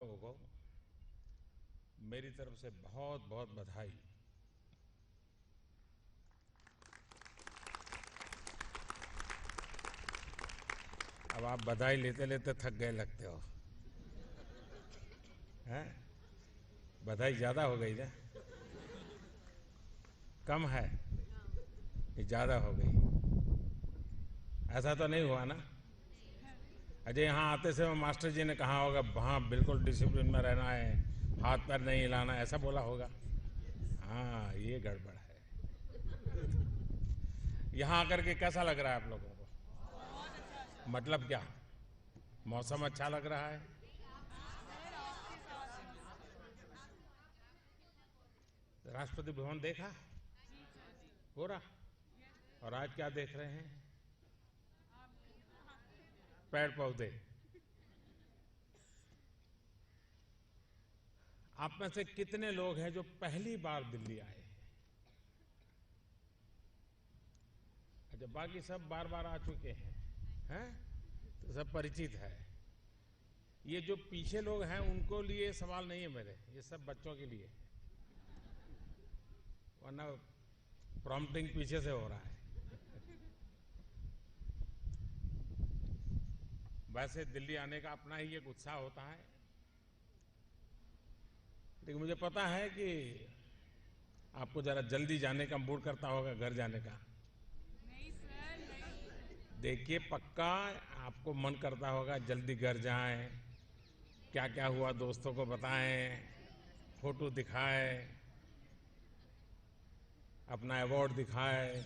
लोगों को मेरी तरफ से बहुत बहुत बधाई। अब आप बधाई लेते लेते थक गए लगते हो, हैं? बधाई ज्यादा हो गई ना? कम है कि ज्यादा हो गई? ऐसा तो नहीं हुआ ना? अजय, यहाँ आते समय मास्टर जी ने कहा होगा वहाँ बिल्कुल डिसिप्लिन में रहना है, हाथ पैर नहीं हिलाना, ऐसा बोला होगा। हाँ, ये गड़बड़ है। यहाँ आकर के कैसा लग रहा है आप लोगों को? मतलब क्या? मौसम अच्छा लग रहा है? राष्ट्रपति भवन देखा पूरा? और आज क्या देख रहे हैं? पेड़ पौधे। आप में से कितने लोग हैं जो पहली बार दिल्ली आए हैं? अच्छा, बाकी सब बार बार आ चुके हैं? तो सब परिचित है। ये जो पीछे लोग हैं उनको लिए सवाल नहीं है मेरे, ये सब बच्चों के लिए, वरना प्रॉम्प्टिंग पीछे से हो रहा है। वैसे दिल्ली आने का अपना ही एक उत्साह होता है, लेकिन मुझे पता है कि आपको जरा जल्दी जाने का मूड करता होगा, घर जाने का। नहीं सर, नहीं। देखिए, पक्का आपको मन करता होगा जल्दी घर जाएं, क्या क्या हुआ दोस्तों को बताएं, फोटो दिखाएं, अपना अवार्ड दिखाएं,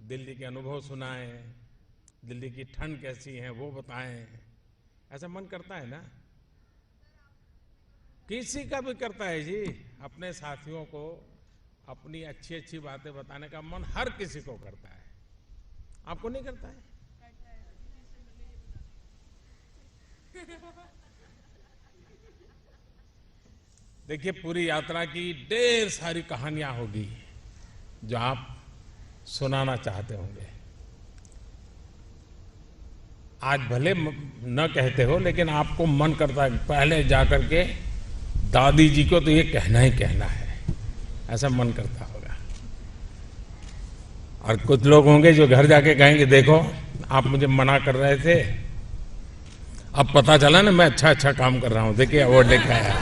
दिल्ली के अनुभव सुनाएं, दिल्ली की ठंड कैसी है वो बताएं। ऐसा मन करता है ना? किसी का भी करता है जी। अपने साथियों को अपनी अच्छी अच्छी बातें बताने का मन हर किसी को करता है। आपको नहीं करता है? करता है। दीदी से मिले ये बता। देखिए, पूरी यात्रा की ढेर सारी कहानियां होगी जो आप सुनाना चाहते होंगे। आज भले न कहते हो, लेकिन आपको मन करता है पहले जाकर के दादी जी को तो ये कहना ही कहना है, ऐसा मन करता होगा। और कुछ लोग होंगे जो घर जाके कहेंगे देखो, आप मुझे मना कर रहे थे, अब पता चला ना मैं अच्छा अच्छा काम कर रहा हूं, देखिए अवार्ड लेके आया।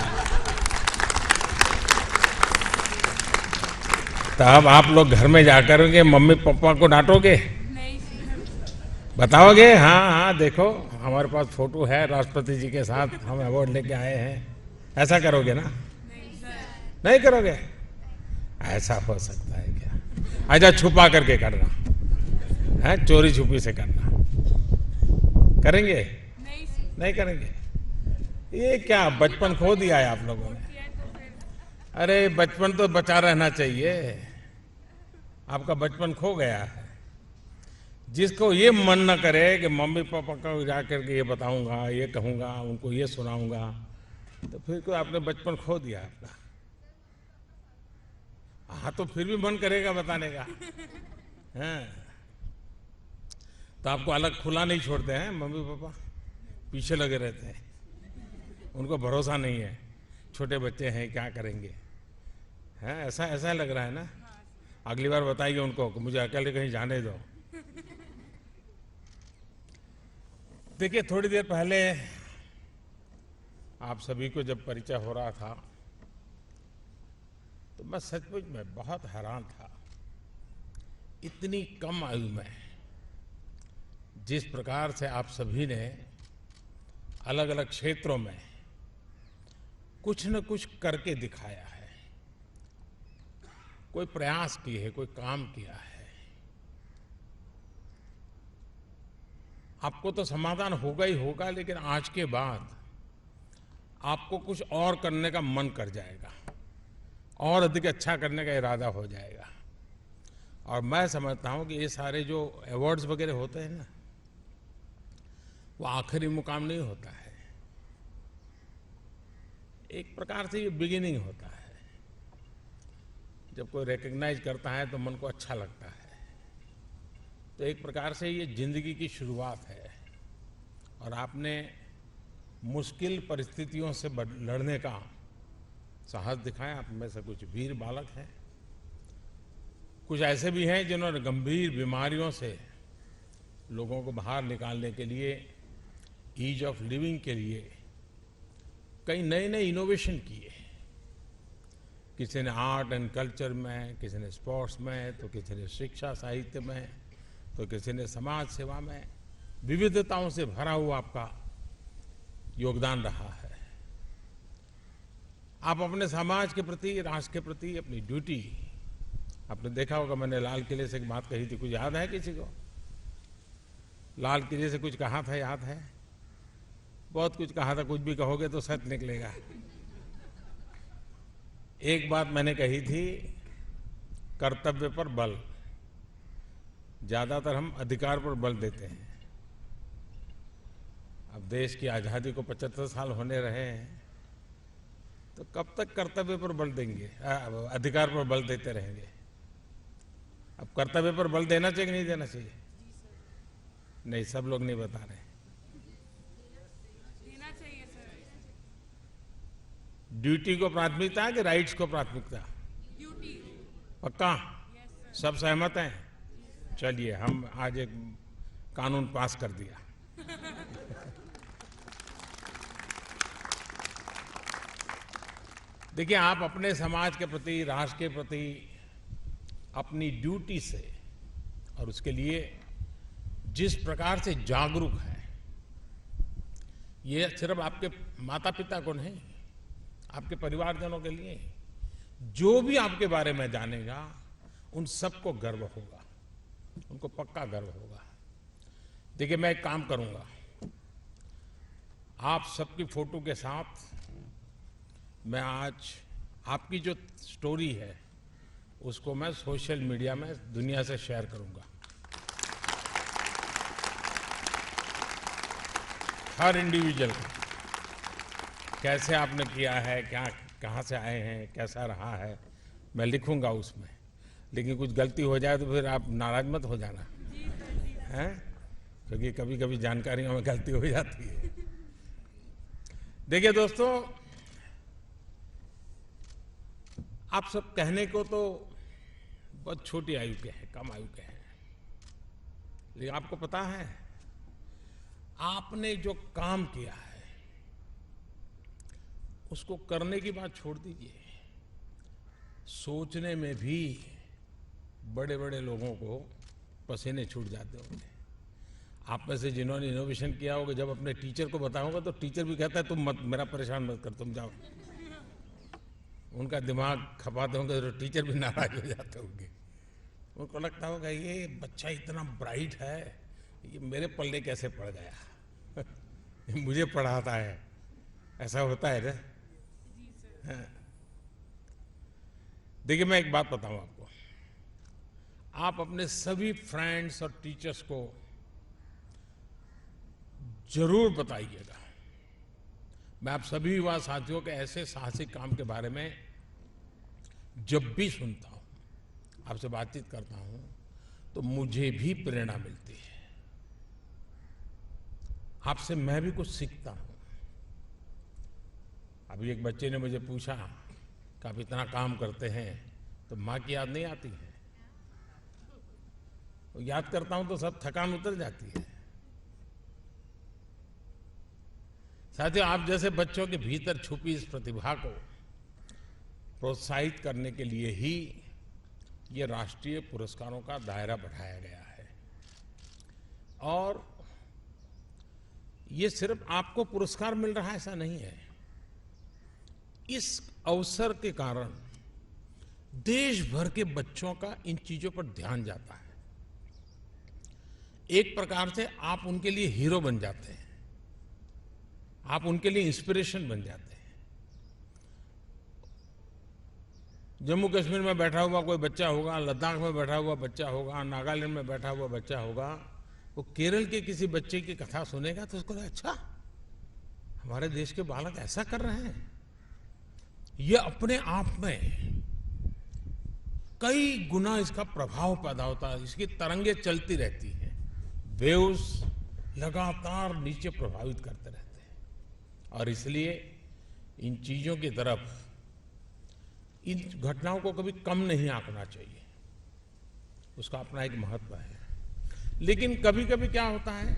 तो अब आप लोग घर में जाकर के मम्मी पापा को डांटोगे? नहीं सर। बताओगे हाँ हाँ देखो हमारे पास फोटो है राष्ट्रपति जी के साथ, हम अवार्ड लेके आए हैं, ऐसा करोगे ना? नहीं सर। नहीं करोगे? ऐसा हो सकता है क्या? अच्छा, छुपा करके करना है, चोरी छुपी से करना, करेंगे? नहीं सर। नहीं करेंगे? ये क्या बचपन खो दिया है आप लोगों ने? किया तो फिर अरे बचपन तो बचा रहना चाहिए, आपका बचपन खो गया है। जिसको ये मन न करे कि मम्मी पापा को जाकर के ये बताऊंगा, ये कहूंगा, उनको ये सुनाऊंगा, तो फिर कोई आपने बचपन खो दिया अपना। हाँ, तो फिर भी मन करेगा बताने का, हैं? तो आपको अलग खुला नहीं छोड़ते हैं मम्मी पापा, पीछे लगे रहते हैं, उनको भरोसा नहीं है, छोटे बच्चे हैं क्या करेंगे, हैं? ऐसा ऐसा लग रहा है ना? अगली बार बताइए उनको कि मुझे अकेले कहीं जाने दो। देखिए, थोड़ी देर पहले आप सभी को जब परिचय हो रहा था तो मैं सचमुच में बहुत हैरान था। इतनी कम आयु में जिस प्रकार से आप सभी ने अलग अलग क्षेत्रों में कुछ न कुछ करके दिखाया है, कोई प्रयास किए है, कोई काम किया है। आपको तो समाधान होगा ही होगा, लेकिन आज के बाद आपको कुछ और करने का मन कर जाएगा और अधिक अच्छा करने का इरादा हो जाएगा। और मैं समझता हूं कि ये सारे जो अवार्ड्स वगैरह होते हैं ना, वो आखिरी मुकाम नहीं होता है, एक प्रकार से ये बिगिनिंग होता है। जब कोई रिकग्नाइज करता है तो मन को अच्छा लगता है, तो एक प्रकार से ये जिंदगी की शुरुआत है। और आपने मुश्किल परिस्थितियों से लड़ने का साहस दिखाया। आप में से कुछ वीर बालक हैं, कुछ ऐसे भी हैं जिन्होंने गंभीर बीमारियों से लोगों को बाहर निकालने के लिए, ईज ऑफ लिविंग के लिए कई नए नए इनोवेशन किए। किसी ने आर्ट एंड कल्चर में, किसी ने स्पोर्ट्स में, तो किसी ने शिक्षा साहित्य में, तो किसी ने समाज सेवा में। विविधताओं से भरा हुआ आपका योगदान रहा है। आप अपने समाज के प्रति, राष्ट्र के प्रति अपनी ड्यूटी, आपने देखा होगा मैंने लाल किले से एक बात कही थी, कुछ याद है किसी को? लाल किले से कुछ कहा था, याद है? बहुत कुछ कहा था, कुछ भी कहोगे तो सच निकलेगा। एक बात मैंने कही थी, कर्तव्य पर बल। ज्यादातर हम अधिकार पर बल देते हैं। अब देश की आजादी को 75 साल होने रहे हैं, तो कब तक कर्तव्य पर बल देंगे, अधिकार पर बल देते रहेंगे? अब कर्तव्य पर बल देना चाहिए कि नहीं देना चाहिए? नहीं, सब लोग नहीं बता रहे। देना चाहिए सर। ड्यूटी को प्राथमिकता है कि राइट्स को प्राथमिकता? ड्यूटी। पक्का? Yes sir. सब सहमत हैं? चलिए, हम आज एक कानून पास कर दिया। देखिए, आप अपने समाज के प्रति, राष्ट्र के प्रति अपनी ड्यूटी से और उसके लिए जिस प्रकार से जागरूक है, ये सिर्फ आपके माता पिता को नहीं, आपके परिवारजनों के लिए, जो भी आपके बारे में जानेगा उन सबको गर्व होगा, उनको पक्का गर्व होगा। देखिए, मैं एक काम करूंगा, आप सबकी फोटो के साथ मैं आज आपकी जो स्टोरी है उसको मैं सोशल मीडिया में दुनिया से शेयर करूंगा। हर इंडिविजुअल को कैसे आपने किया है, क्या, कहाँ से आए हैं, कैसा रहा है, मैं लिखूंगा उसमें। लेकिन कुछ गलती हो जाए तो फिर आप नाराज मत हो जाना, हैं? क्योंकि कभी कभी जानकारियों में गलती हो जाती है। देखिए दोस्तों, आप सब कहने को तो बहुत छोटी आयु के हैं, कम आयु के हैं, लेकिन आपको पता है आपने जो काम किया है उसको करने की बात छोड़ दीजिए, सोचने में भी बड़े बड़े लोगों को पसीने छूट जाते होंगे। आप में से जिन्होंने इनोवेशन किया होगा, जब अपने टीचर को बताओगे तो टीचर भी कहता है तुम मत, मेरा परेशान मत कर, तुम जाओ। उनका दिमाग खपाते होंगे तो टीचर भी नाराज हो जाते होंगे। उनको लगता होगा ये बच्चा इतना ब्राइट है, ये मेरे पल्ले कैसे पड़ गया, मुझे पढ़ाता है। ऐसा होता है ना? हाँ। देखिए, मैं एक बात बताऊं आपको, आप अपने सभी फ्रेंड्स और टीचर्स को जरूर बताइएगा। मैं आप सभी युवा साथियों के ऐसे साहसिक काम के बारे में जब भी सुनता हूं, आपसे बातचीत करता हूं, तो मुझे भी प्रेरणा मिलती है। आपसे मैं भी कुछ सीखता हूं। अभी एक बच्चे ने मुझे पूछा कि आप इतना काम करते हैं तो माँ की याद नहीं आती है? तो याद करता हूं तो सब थकान उतर जाती है। साथियों, आप जैसे बच्चों के भीतर छुपी इस प्रतिभा को प्रोत्साहित करने के लिए ही ये राष्ट्रीय पुरस्कारों का दायरा बढ़ाया गया है। और ये सिर्फ आपको पुरस्कार मिल रहा है ऐसा नहीं है। इस अवसर के कारण देश भर के बच्चों का इन चीजों पर ध्यान जाता है। एक प्रकार से आप उनके लिए हीरो बन जाते हैं, आप उनके लिए इंस्पिरेशन बन जाते हैं। जम्मू कश्मीर में बैठा हुआ कोई बच्चा होगा, लद्दाख में बैठा हुआ बच्चा होगा, नागालैंड में बैठा हुआ बच्चा होगा, वो केरल के किसी बच्चे की कथा सुनेगा तो उसको अच्छा, हमारे देश के बालक ऐसा कर रहे हैं। ये अपने आप में कई गुना इसका प्रभाव पैदा होता है, इसकी तरंगे चलती रहती हैं, वेव्स लगातार नीचे प्रभावित करते रहते हैं। और इसलिए इन चीजों की तरफ, इन घटनाओं को कभी कम नहीं आंकना चाहिए। उसका अपना एक महत्व है। लेकिन कभी कभी क्या होता है,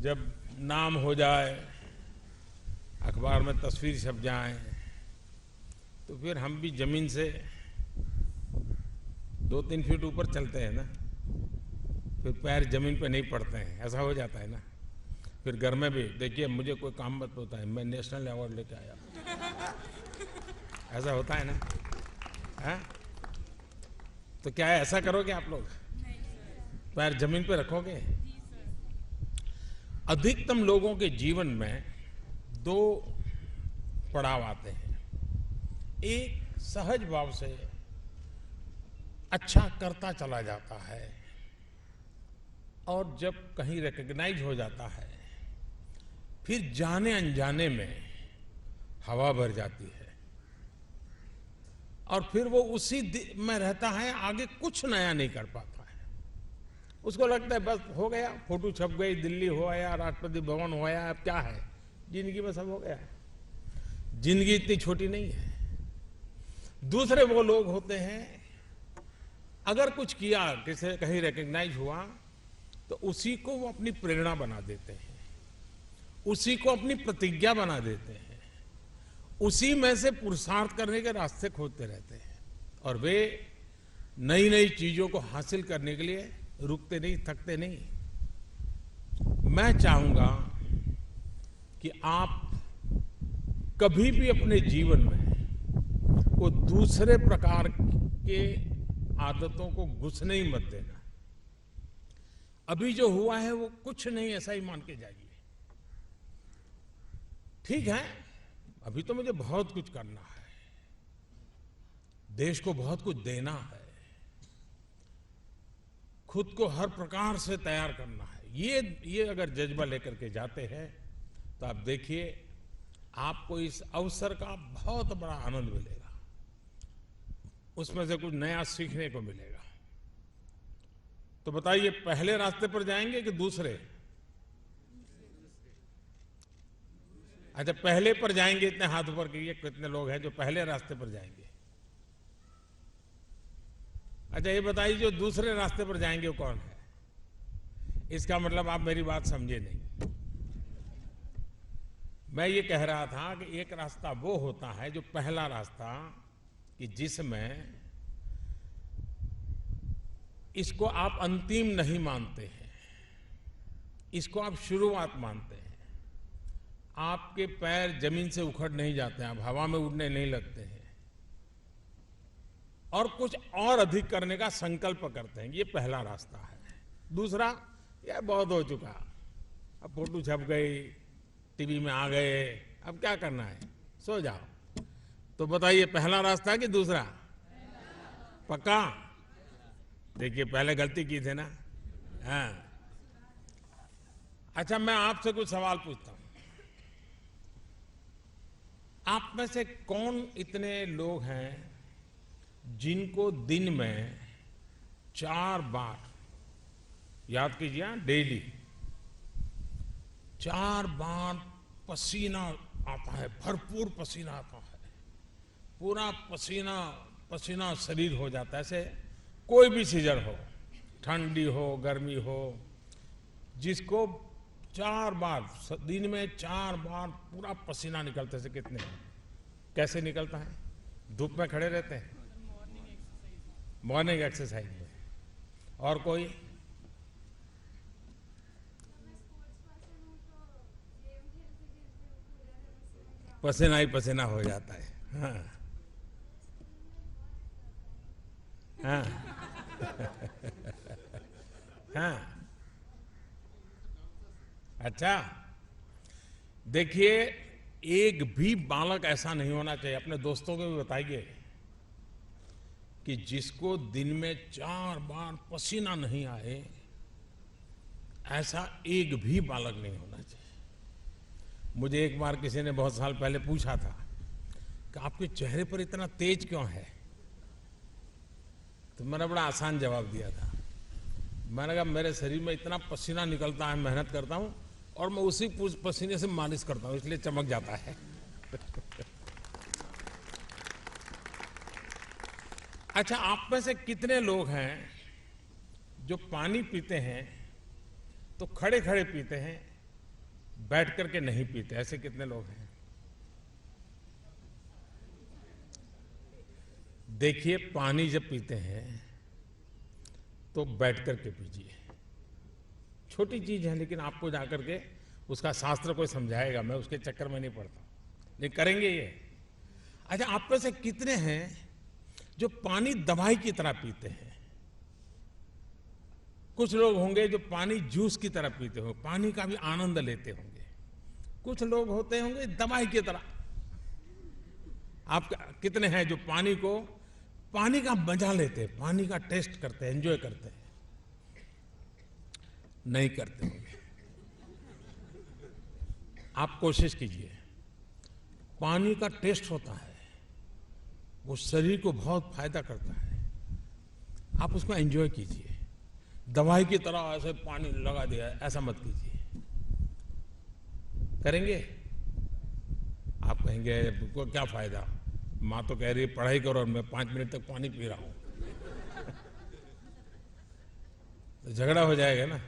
जब नाम हो जाए, अखबार में तस्वीर छप जाए, तो फिर हम भी जमीन से 2-3 फीट ऊपर चलते हैं ना, फिर पैर जमीन पे नहीं पड़ते हैं, ऐसा हो जाता है ना। फिर घर में भी देखिए, मुझे कोई काम मत होता है, मैं नेशनल अवार्ड लेके आया, ऐसा होता है ना। है? तो क्या है, ऐसा करोगे आप लोग? पैर जमीन पे रखोगे? अधिकतम लोगों के जीवन में 2 पड़ाव आते हैं। एक सहज भाव से अच्छा करता चला जाता है, और जब कहीं रिकॉग्नाइज हो जाता है, फिर जाने अनजाने में हवा भर जाती है, और फिर वो उसी में रहता है, आगे कुछ नया नहीं कर पाता है। उसको लगता है बस हो गया, फोटो छप गई, दिल्ली हो आया, राष्ट्रपति भवन हो आया, अब क्या है, जिंदगी में सब हो गया। जिंदगी इतनी छोटी नहीं है। दूसरे वो लोग होते हैं, अगर कुछ किया, किसी कहीं रिकॉग्नाइज हुआ, तो उसी को वो अपनी प्रेरणा बना देते हैं, उसी को अपनी प्रतिज्ञा बना देते हैं, उसी में से पुरुषार्थ करने के रास्ते खोजते रहते हैं, और वे नई नई चीजों को हासिल करने के लिए रुकते नहीं, थकते नहीं। मैं चाहूंगा कि आप कभी भी अपने जीवन में वो दूसरे प्रकार के आदतों को घुसने ही मत देना। अभी जो हुआ है वो कुछ नहीं, ऐसा ही मान के जाइए। ठीक है, अभी तो मुझे बहुत कुछ करना है, देश को बहुत कुछ देना है, खुद को हर प्रकार से तैयार करना है। ये अगर जज्बा लेकर के जाते हैं, तो आप देखिए, आपको इस अवसर का बहुत बड़ा आनंद मिलेगा, उसमें से कुछ नया सीखने को मिलेगा। तो बताइए, पहले रास्ते पर जाएंगे कि दूसरे? अच्छा, पहले पर जाएंगे। इतने हाथ ऊपर कीजिए, कितने लोग हैं जो पहले रास्ते पर जाएंगे? अच्छा, ये बताइए, जो दूसरे रास्ते पर जाएंगे वो कौन है? इसका मतलब आप मेरी बात समझे नहीं। मैं ये कह रहा था कि एक रास्ता वो होता है जो पहला रास्ता, कि जिसमें इसको आप अंतिम नहीं मानते हैं, इसको आप शुरुआत मानते हैं। आपके पैर जमीन से उखड़ नहीं जाते हैं, आप हवा में उड़ने नहीं लगते हैं, और कुछ और अधिक करने का संकल्प करते हैं। ये पहला रास्ता है। दूसरा, यह बहुत हो चुका, अब फोटो छप गई, टीवी में आ गए, अब क्या करना है, सो जाओ। तो बताइए, पहला रास्ता है कि दूसरा? पक्का? देखिए, पहले गलती की थी ना। हाँ। अच्छा, मैं आपसे कुछ सवाल पूछता हूं। आप में से कौन इतने लोग हैं जिनको दिन में 4 बार, याद कीजिए, डेली 4 बार पसीना आता है, भरपूर पसीना आता है, पूरा पसीना पसीना शरीर हो जाता है। ऐसे कोई भी सीजन हो, ठंडी हो, गर्मी हो, जिसको 4 बार दिन में 4 बार पूरा पसीना निकलते से, कितने, कैसे निकलता है? धूप में खड़े रहते हैं, मॉर्निंग एक्सरसाइज में। और कोई? पसीना ही पसीना हो जाता है। हाँ हाँ हाँ। अच्छा, देखिए, एक भी बालक ऐसा नहीं होना चाहिए, अपने दोस्तों को भी बताइए, कि जिसको दिन में 4 बार पसीना नहीं आए, ऐसा एक भी बालक नहीं होना चाहिए। मुझे एक बार किसी ने बहुत साल पहले पूछा था कि आपके चेहरे पर इतना तेज क्यों है? तो मैंने बड़ा आसान जवाब दिया था। मैंने कहा, मेरे शरीर में इतना पसीना निकलता है, मेहनत करता हूं, और मैं उसी पसीने से मालिश करता हूं, इसलिए चमक जाता है। अच्छा, आप में से कितने लोग हैं जो पानी पीते हैं तो खड़े खड़े पीते हैं, बैठ करके नहीं पीते? ऐसे कितने लोग हैं? देखिए, पानी जब पीते हैं तो बैठ करके पीजिए। छोटी चीज है, लेकिन आपको जाकर के उसका शास्त्र कोई समझाएगा, मैं उसके चक्कर में नहीं पड़ता, लेकिन करेंगे ये। अच्छा, आप में से कितने हैं जो पानी दवाई की तरह पीते हैं? कुछ लोग होंगे जो पानी जूस की तरह पीते होंगे, पानी का भी आनंद लेते होंगे। कुछ लोग होते होंगे दवाई की तरह। आप कितने हैं जो पानी का मजा लेते हैं, पानी का टेस्ट करते हैं, एंजॉय करते हैं? नहीं करते होंगे। आप कोशिश कीजिए, पानी का टेस्ट होता है, वो शरीर को बहुत फायदा करता है, आप उसको एंजॉय कीजिए। दवाई की तरह ऐसे पानी लगा दिया, ऐसा मत कीजिए। करेंगे? आप कहेंगे को क्या फायदा, माँ तो कह रही है पढ़ाई करो और मैं 5 मिनट तक पानी पी रहा हूं। तो झगड़ा हो जाएगा ना।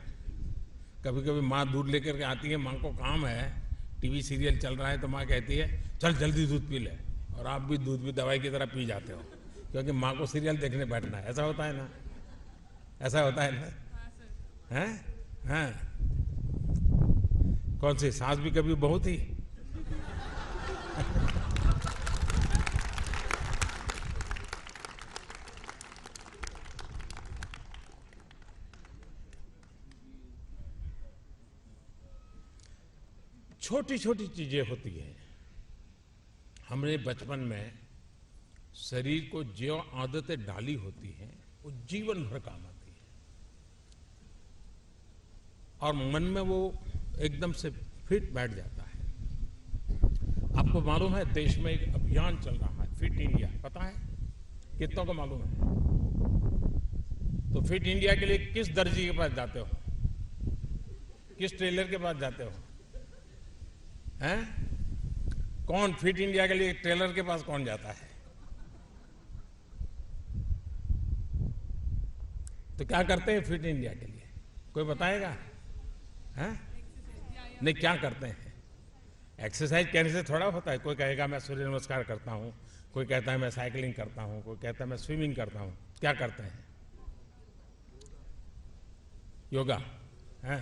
कभी कभी माँ दूध लेकर के आती है, माँ को काम है, टीवी सीरियल चल रहा है, तो माँ कहती है चल जल्दी दूध पी ले, और आप भी दूध भी दवाई की तरह पी जाते हो, क्योंकि माँ को सीरियल देखने बैठना है। ऐसा होता है ना? ऐसा होता है ना? हैं? हैं? कौन सी सास भी कभी बहू थी? छोटी छोटी चीजें होती हैं। हमने बचपन में शरीर को जो आदतें डाली होती हैं वो जीवन भर काम आती है, और मन में वो एकदम से फिट बैठ जाता है। आपको मालूम है देश में एक अभियान चल रहा है, फिट इंडिया, पता है? कितनों को मालूम है? तो फिट इंडिया के लिए किस दर्जी के पास जाते हो? किस टेलर के पास जाते हो? हैं? कौन फिट इंडिया के लिए टेलर के पास कौन जाता है? तो क्या करते हैं फिट इंडिया के लिए? कोई बताएगा? हैं? नहीं, क्या करते हैं? एक्सरसाइज कहने से थोड़ा होता है। कोई कहेगा मैं सूर्य नमस्कार करता हूं, कोई कहता है मैं साइकिलिंग करता हूं, कोई कहता है मैं स्विमिंग करता हूं। क्या करते हैं? योगा। हैं?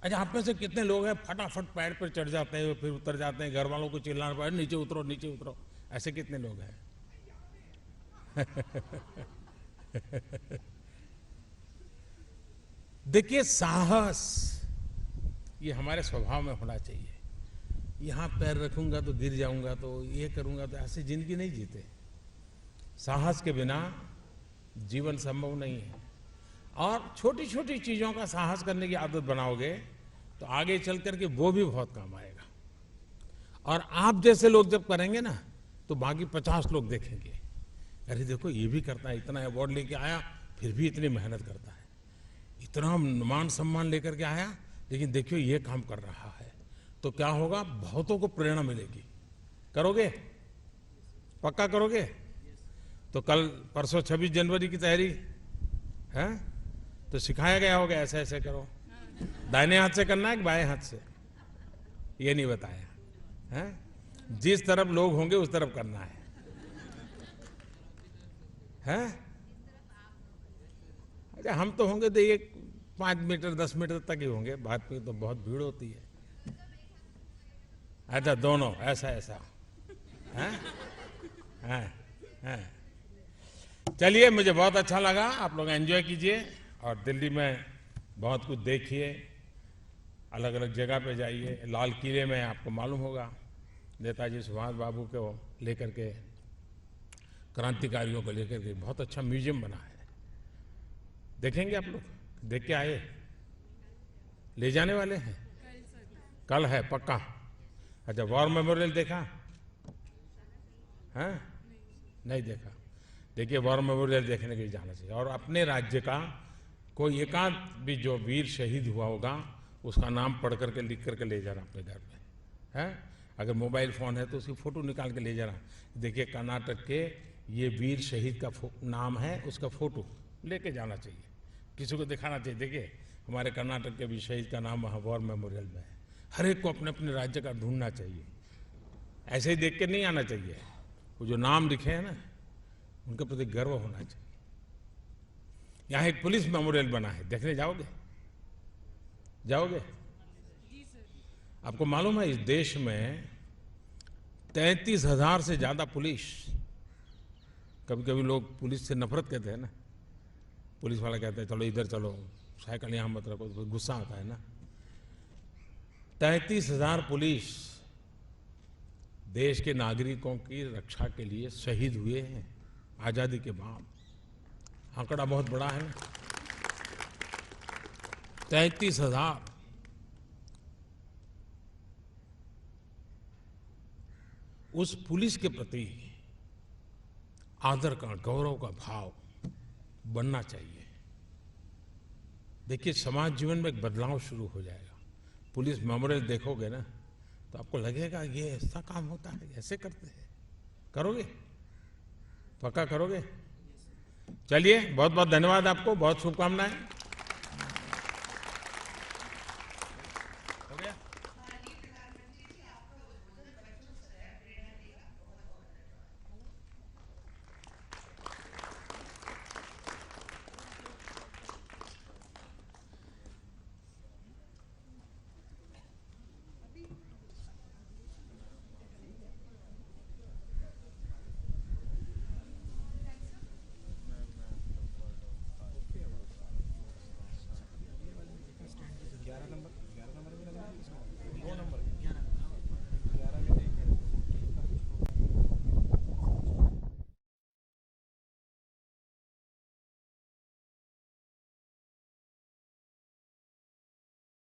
अच्छा, आप में से कितने लोग हैं फटाफट पैर पर चढ़ जाते हैं, फिर उतर जाते हैं, घर वालों को चिल्लाना पड़े नीचे उतरो नीचे उतरो? ऐसे कितने लोग हैं? देखिए, साहस ये हमारे स्वभाव में होना चाहिए। यहां पैर रखूंगा तो गिर जाऊंगा, तो ये करूंगा, तो ऐसे जिंदगी नहीं जीते। साहस के बिना जीवन संभव नहीं है। और छोटी छोटी चीजों का साहस करने की आदत बनाओगे तो आगे चल करके वो भी बहुत काम आएगा। और आप जैसे लोग जब करेंगे ना, तो बाकी 50 लोग देखेंगे, अरे देखो ये भी करता है, इतना अवार्ड लेके आया, फिर भी इतनी मेहनत करता है, इतना मान सम्मान लेकर के आया, लेकिन देखियो ये काम कर रहा है। तो क्या होगा? बहुतों को प्रेरणा मिलेगी। करोगे? पक्का करोगे? तो कल परसों 26 जनवरी की तैयारी है, तो सिखाया गया होगा ऐसे ऐसे करो। दाहिने हाथ से करना है कि बाएं हाथ से, ये नहीं बताया है। जिस तरफ लोग होंगे उस तरफ करना है। अच्छा, हम तो होंगे तो ये 5 मीटर 10 मीटर तक ही होंगे, बाद में तो बहुत भीड़ होती है। अच्छा, दोनों ऐसा ऐसा है। चलिए, मुझे बहुत अच्छा लगा। आप लोग एंजॉय कीजिए और दिल्ली में बहुत कुछ देखिए, अलग अलग जगह पे जाइए। लाल किले में आपको मालूम होगा नेताजी सुभाष बाबू को लेकर के, क्रांतिकारियों को लेकर के बहुत अच्छा म्यूजियम बना है। देखेंगे आप लोग? देख के आए? ले जाने वाले हैं? कल है पक्का? अच्छा, वॉर मेमोरियल देखा है? नहीं देखा? देखिए, वॉर मेमोरियल देखने के लिए जाना चाहिए। और अपने राज्य का कोई एकांत भी जो वीर शहीद हुआ होगा उसका नाम पढ़ करके लिख करके ले जाना अपने घर में, है। अगर मोबाइल फ़ोन है तो उसकी फ़ोटो निकाल के ले जाना, देखिए कर्नाटक के ये वीर शहीद का नाम है, उसका फ़ोटो लेके जाना चाहिए, किसी को दिखाना चाहिए, देखिए हमारे कर्नाटक के वीर शहीद का नाम वहाँ वॉर मेमोरियल में है। हर एक को अपने अपने राज्य का ढूंढना चाहिए, ऐसे ही देख के नहीं आना चाहिए। वो जो नाम लिखे हैं ना, उनके प्रति गर्व होना चाहिए। यहाँ एक पुलिस मेमोरियल बना है, देखने जाओगे? जाओगे? जी सर। आपको मालूम है इस देश में 33,000 से ज़्यादा पुलिस, कभी कभी लोग पुलिस से नफरत कहते हैं ना, पुलिस वाला कहते हैं चलो इधर चलो, साइकिल यहाँ मत रखो, तो गुस्सा आता है ना। 33,000 पुलिस देश के नागरिकों की रक्षा के लिए शहीद हुए हैं आज़ादी के बाद। आंकड़ा बहुत बड़ा है ना, 33,000। उस पुलिस के प्रति आदर का, गौरव का भाव बनना चाहिए। देखिए समाज जीवन में एक बदलाव शुरू हो जाएगा। पुलिस मेमोरियल देखोगे ना तो आपको लगेगा ये ऐसा काम होता है, ऐसे करते हैं। करोगे? पक्का करोगे? चलिए, बहुत बहुत धन्यवाद आपको, बहुत शुभकामनाएं। हो गया? ग्यारह नंबर